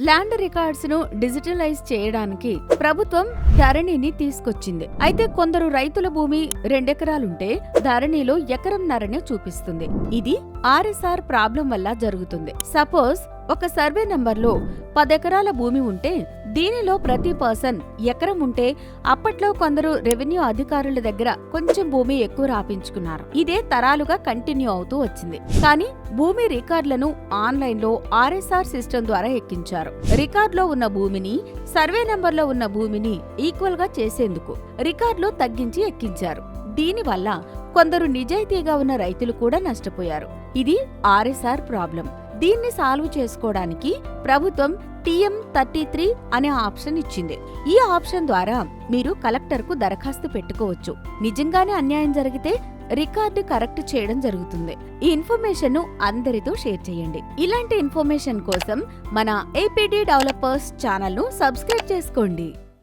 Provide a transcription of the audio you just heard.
Land records ను digitalise చేయడానికి ప్రభుత్వం ధరణిని తీసుకొచ్చింది. అయితే కొందరు రైతుల భూమి 2 ఎకరాలుంటే ధరణిలో ఎకరంన్నరనే చూపిస్తుంది. ఇది ఆర్ఎస్ఆర్ ప్రాబ్లం వల్ల జరుగుతుంది. సపోజ్ ఒక సర్వే నంబర్లో 10 ఎకరాల భూమి ఉంటే దీనిలో ప్రతి పర్సన్ ఎకరం ఉంటే అప్పట్లో కొందరు రెవెన్యూ అధికారుల దగ్గర కొంచెం భూమి ఎక్కువ రాపించుకున్నారు. ఇదే తరాలుగా కంటిన్యూ అవుతూ వచ్చింది. కానీ భూమి రికార్డులను ఆన్లైన్లో ఆర్ఎస్ఆర్ సిస్టమ్ ద్వారా ఎక్కించారు. రికార్డులో ఉన్న భూమిని సర్వే నంబర్లో ఉన్న భూమిని ఈక్వల్ గా చేసేందుకు రికార్డులో తగ్గించి ఎక్కించారు. దీనివల్ల కొందరు నిజాయితీగా ఉన్న రైతులు కూడా నష్టపోయారు. ఇది ఆర్ఎస్ఆర్ ప్రాబ్లం. దీన్ని సాల్వ్ చేసుకోవడానికి ప్రభుత్వం TM33 అనే ఆప్షన్ ఇచ్చింది. ఈ ఆప్షన్ ద్వారా మీరు కలెక్టర్కు దరఖాస్తు పెట్టుకోవచ్చు. నిజంగానే అన్యాయం జరిగితే రికార్డు కరెక్ట్ చేయడం జరుగుతుంది. ఈ ఇన్ఫర్మేషన్ ను అందరితో షేర్ చేయండి. ఇలాంటి ఇన్ఫర్మేషన్ కోసం మన APD డెవలపర్స్ ఛానల్ ను సబ్స్క్రైబ్ చేసుకోండి.